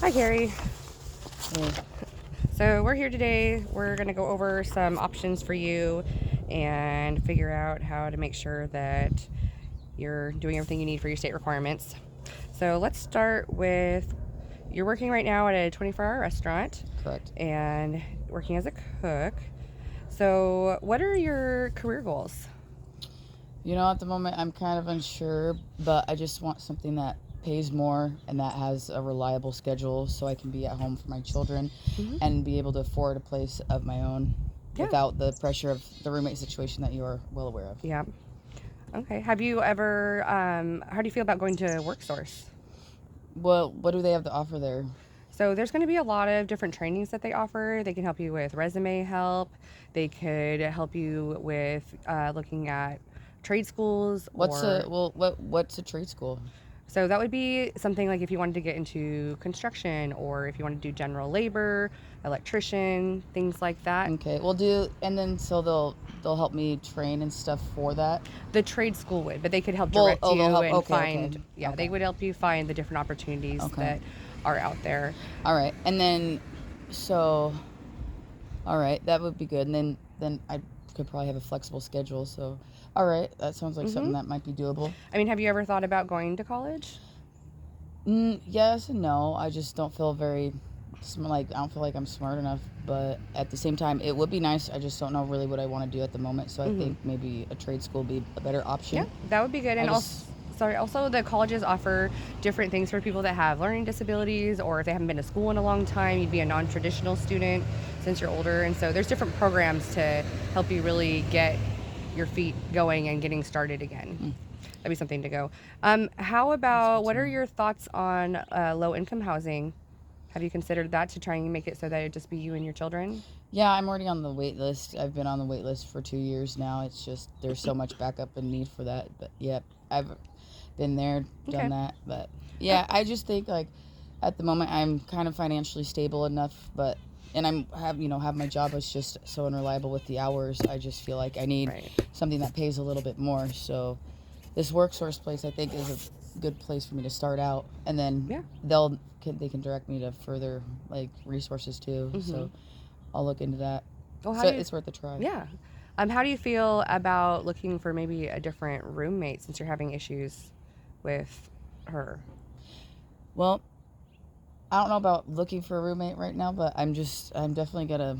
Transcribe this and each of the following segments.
Hi, Gary. Yeah. So we're here today. We're going to go over some options for you and figure out how to make sure that you're doing everything you need for your state requirements. So let's start with, you're working right now at a 24-hour restaurant. Correct. And working as a cook. So what are your career goals? At the moment, I'm kind of unsure, but I just want something that pays more and that has a reliable schedule so I can be at home for my children and be able to afford a place of my own without the pressure of the roommate situation that you are well aware of. Yeah. Okay. Have you ever, how do you feel about going to WorkSource? Well, what do they have to offer there? So there's going to be a lot of different trainings that they offer. They can help you with resume help. They could help you with looking at trade schools. What's a trade school? So that would be something like if you wanted to get into construction or if you want to do general labor, electrician, things like that. Okay. So they'll help me train and stuff for that. The trade school would, but they could help direct you and find. Yeah, Okay. they would help you find the different opportunities that are out there. All right. And then, all right, that would be good. And then I could probably have a flexible schedule. So, all right, that sounds like something that might be doable. I mean, have you ever thought about going to college? Yes and no. I just don't feel I don't feel like I'm smart enough. But at the same time, it would be nice. I just don't know really what I want to do at the moment. So I think maybe a trade school would be a better option. Yeah, that would be good. And also the colleges offer different things for people that have learning disabilities, or if they haven't been to school in a long time, you'd be a non-traditional student since you're older. And so there's different programs to help you really get your feet going and getting started again. That'd be something to go. How about, what are your thoughts on low-income housing? Have you considered that to try and make it so that it'd just be you and your children? Yeah, I'm already on the wait list. I've been on the wait list for 2 years now. It's just there's so much backup and need for that. But yeah, I've been there, done that. But yeah, I just think like at the moment I'm kind of financially stable enough, and have my job. It's just so unreliable with the hours. I just feel like I need something that pays a little bit more. So this WorkSource place I think is a good place for me to start out, and then they can direct me to further like resources too. So I'll look into that. Well, it's worth a try. Yeah. How do you feel about looking for maybe a different roommate since you're having issues with her? Well, I don't know about looking for a roommate right now, but I'm definitely gonna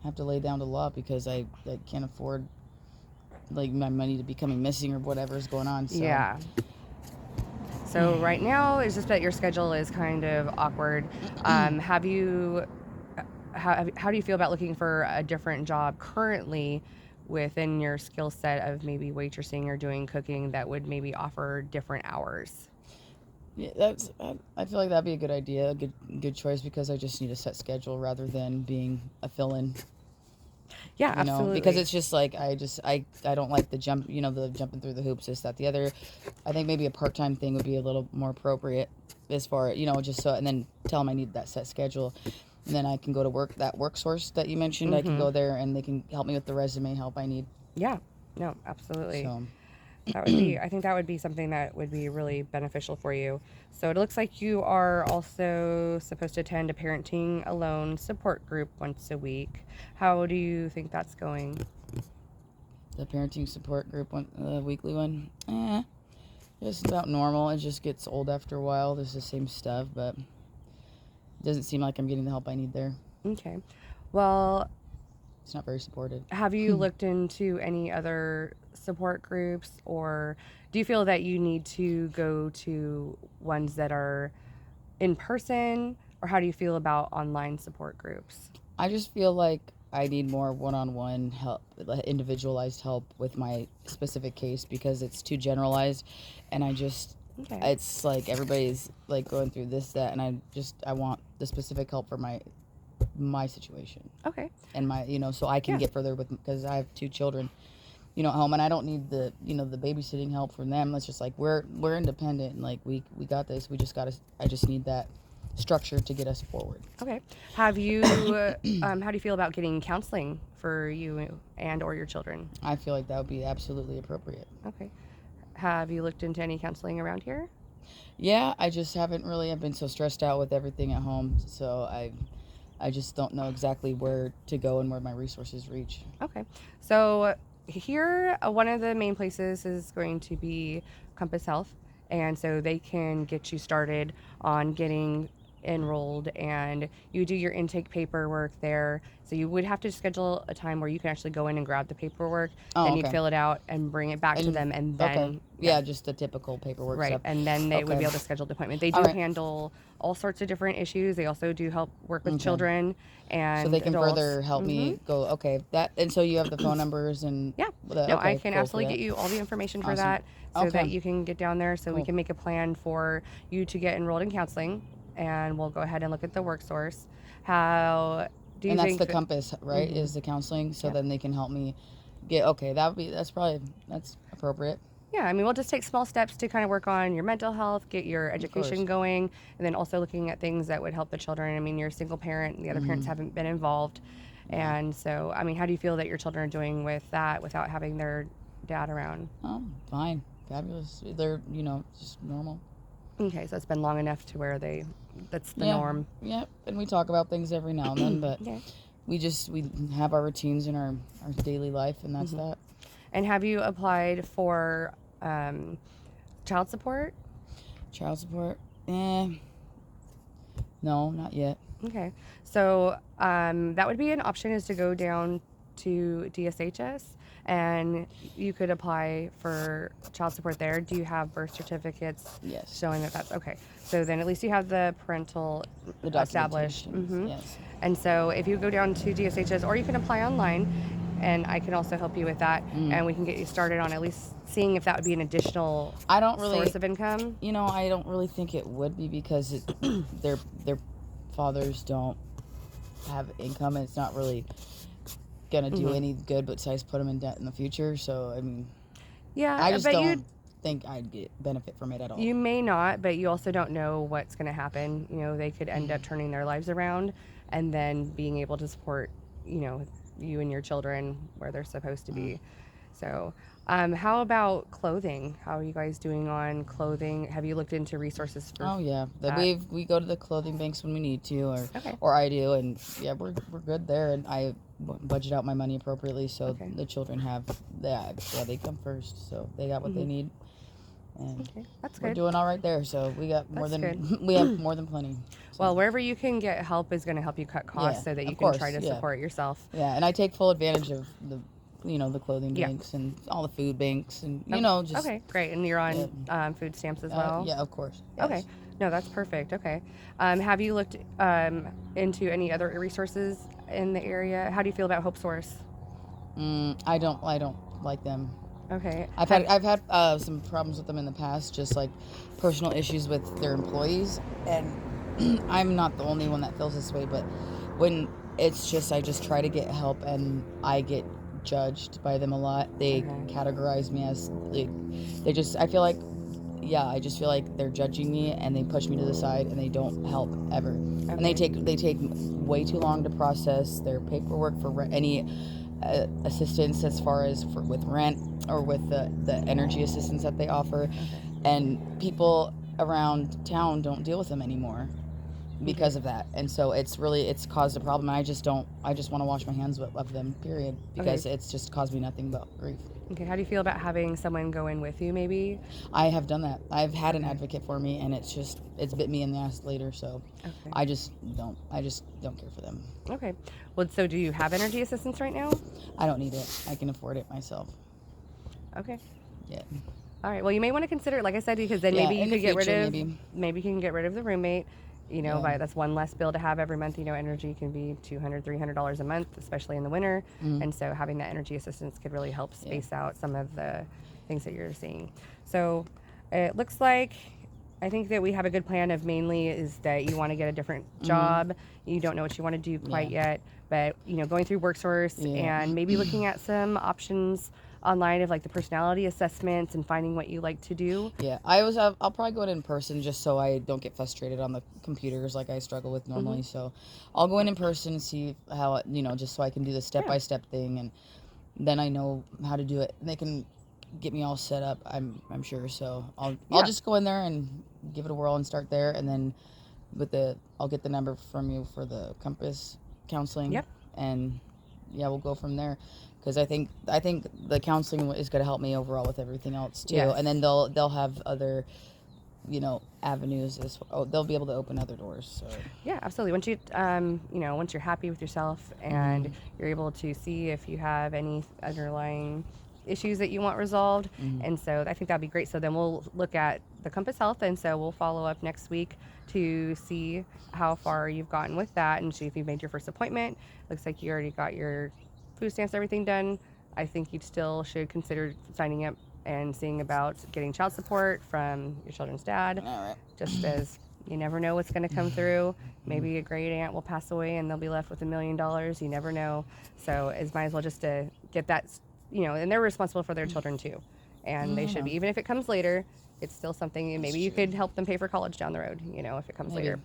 have to lay down the law because I can't afford like my money to be coming missing or whatever is going on. So. Yeah. So right now it's just that your schedule is kind of awkward. How do you feel about looking for a different job currently within your skill set of maybe waitressing or doing cooking that would maybe offer different hours? Yeah, I feel like that'd be a good idea, a good choice because I just need a set schedule rather than being a fill-in. Yeah, absolutely. Because it's just like I don't like the jumping through the hoops, this, that, the other. I think maybe a part-time thing would be a little more appropriate as far, just so, and then tell them I need that set schedule. And then I can go to that WorkSource that you mentioned. I can go there and they can help me with the resume help I need. Yeah, no, absolutely. So. I think that would be something that would be really beneficial for you. So it looks like you are also supposed to attend a parenting alone support group once a week. How do you think that's going? The parenting support group the weekly one? It's about normal. It just gets old after a while. There's the same stuff, but it doesn't seem like I'm getting the help I need there. Okay. Well, it's not very supportive. Have you looked into any other support groups, or do you feel that you need to go to ones that are in person, or how do you feel about online support groups? I just feel like I need more one-on-one help, individualized help with my specific case because it's too generalized, and it's like everybody's like going through this, that, and I want the specific help for my situation. Okay. And so I can get further because I have 2 children, at home, and I don't need the babysitting help from them. It's just like we're independent and like we got this. I just need that structure to get us forward. Okay. Have you how do you feel about getting counseling for you and or your children? I feel like that would be absolutely appropriate. Okay. Have you looked into any counseling around here? Yeah, I just haven't really. I've been so stressed out with everything at home, so I just don't know exactly where to go and where my resources reach. Okay. So here, one of the main places is going to be Compass Health. And so they can get you started on getting enrolled, and you do your intake paperwork there. So you would have to schedule a time where you can actually go in and grab the paperwork. Oh, Then you'd okay. fill it out and bring it back to And them. And okay, then, yeah, yeah, just the typical paperwork right. stuff. And then they would Okay, be able to schedule the appointment. They all do right, handle all sorts of different issues. They also do help work with okay. children So they and can adults. further help Mm-hmm. me go. Okay, that and so you have the phone numbers and Yeah. the No, I okay, can cool for absolutely that. get you all the information for Awesome. that so Okay, that you can get down there so we cool. can make a plan for you to get enrolled in counseling, and we'll go ahead and look at the work source. How do you And that's think the that? compass, right? Mm-hmm. Is the counseling, so Yep. then they can help me get. Okay, that would be that's appropriate. Yeah, I mean, we'll just take small steps to kind of work on your mental health, get your Of course. education going, and then also looking at things that would help the children. I mean, you're a single parent, and the other parents Hmm. haven't been involved. Yeah. And so, I mean, how do you feel that your children are doing with that without having their dad around? Oh, fine, fabulous. They're just normal. Okay, so it's been long enough to where that's the Yeah, norm. yeah. And we talk about things every now and then, but Okay. we have our routines in our daily life, and that's Hmm. that. And have you applied for child support? Child support? No, not yet. Okay. So that would be an option, is to go down to DSHS, and you could apply for child support there. Do you have birth certificates Yes. showing that that's okay? So then at least you have the parental The established. documentation. Yes. And so if you go down to DSHS, or you can apply online, and I can also help you with that, Mm. and we can get you started on at least seeing if that would be an additional I don't really, source of income. I don't really think it would be because their fathers don't have income, and it's not really gonna do any good besides put them in debt in the future. So I mean, Yeah, I just but don't think I'd get benefit from it at all. you may not, but you also don't know what's going to happen. They could end up turning their lives around and then being able to support, you and your children where they're supposed to be. So, how about clothing? How are you guys doing on clothing? Have you looked into resources for Oh yeah, that? we go to the clothing banks when we need to, Okay. or I do, and yeah, we're good there, and I budget out my money appropriately, so Okay. the children have yeah they come first, so they got what they need, and Okay, that's we're good. doing all right there. So we got more That's than we have more than plenty. So, Well, wherever you can get help is going to help you cut costs Yeah, so that you of can course, try to yeah. support yourself. yeah, and I take full advantage of the clothing Yeah. banks and all the food banks, and just Okay, great. And you're on food stamps as well? yeah, of course. Okay. Yes. No, that's perfect. Okay. Have you looked into any other resources in the area? How do you feel about Hope Source? I don't like them. Okay. I've had some problems with them in the past, just like personal issues with their employees, and I'm not the only one that feels this way. But when it's just I just try to get help, and I get judged by them a lot. They categorize me as they just I feel like I just feel like they're judging me, and they push me to the side, and they don't help ever. And they take way too long to process their paperwork for any assistance as far as with rent or with the energy assistance that they offer, and people around town don't deal with them anymore because of that, and so it's caused a problem, and I just want to wash my hands of them, period, because it's just caused me nothing but grief. Okay. How do you feel about having someone go in with you, maybe? I have done that. I've had an advocate for me, and it's bit me in the ass later, so Okay. I just don't care for them. Okay. Well, so do you have energy assistance right now? I don't need it. I can afford it myself. Okay. Yeah. All right. Well, you may want to consider it, like I said, because then Yeah, maybe you in the could get rid future, of maybe. you can get rid of the roommate. Yeah. That's one less bill to have every month. Energy can be $200, $300 a month, especially in the winter. And so having that energy assistance could really help space out some of the things that you're seeing. So it looks like I think that we have a good plan of mainly is that you want to get a different job. You don't know what you want to do quite yet, but going through WorkSource and maybe looking at some options online of like the personality assessments and finding what you like to do. Yeah, I'll probably go in person just so I don't get frustrated on the computers like I struggle with normally. So I'll go in person and see how just so I can do the step-by-step thing, and then I know how to do it. They can get me all set up, I'm sure. So I'll just go in there and give it a whirl and start there, and then I'll get the number from you for the Compass counseling. Yep. And yeah, we'll go from there. Because I think the counseling is going to help me overall with everything else too. Yes. And then they'll have other, avenues they'll be able to open other doors. So Yeah, absolutely. Once you, once you're happy with yourself and you're able to see if you have any underlying issues that you want resolved, and so I think that'd be great. So then we'll look at the Compass Health, and so we'll follow up next week to see how far you've gotten with that and see if you've made your first appointment. Looks like you already got your food stamps, everything done. I think you still should consider signing up and seeing about getting child support from your children's dad. all right. Just as you never know what's going to come through. Maybe a great aunt will pass away and they'll be left with $1 million. You never know. So it's might as well just to get that, and they're responsible for their children too. And they should be, even if it comes later, it's still something, and maybe you could help them pay for college down the road, if it comes later.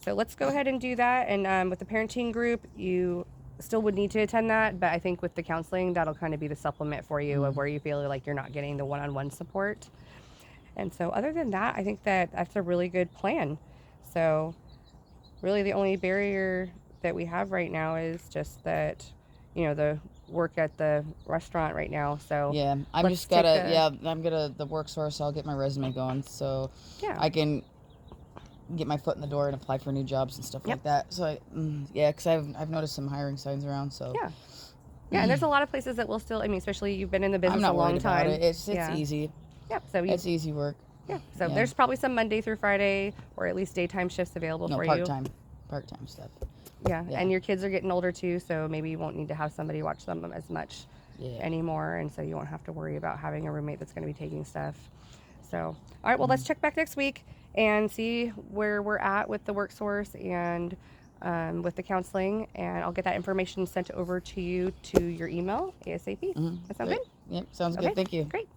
So let's go ahead and do that. And with the parenting group, you still would need to attend that, but I think with the counseling, that'll kind of be the supplement for you of where you feel like you're not getting the one-on-one support. And so other than that, I think that's a really good plan. So really the only barrier that we have right now is just that, the work at the restaurant right now. So yeah, I'm just the work source. I'll get my resume going so I can get my foot in the door and apply for new jobs and stuff like that. So because I've noticed some hiring signs around. So yeah, and there's a lot of places that will still. I mean, especially you've been in the business I'm not a long worried time. about it. It's easy. Yep. So it's easy work. Yeah. So there's probably some Monday through Friday or at least daytime shifts available for you. Part-time stuff. Yeah, and your kids are getting older too, so maybe you won't need to have somebody watch them as much anymore, and so you won't have to worry about having a roommate that's going to be taking stuff. So, all right, well, let's check back next week and see where we're at with the work source and with the counseling, and I'll get that information sent over to you to your email ASAP. That sound good? Yep, sounds good. Thank you. Great.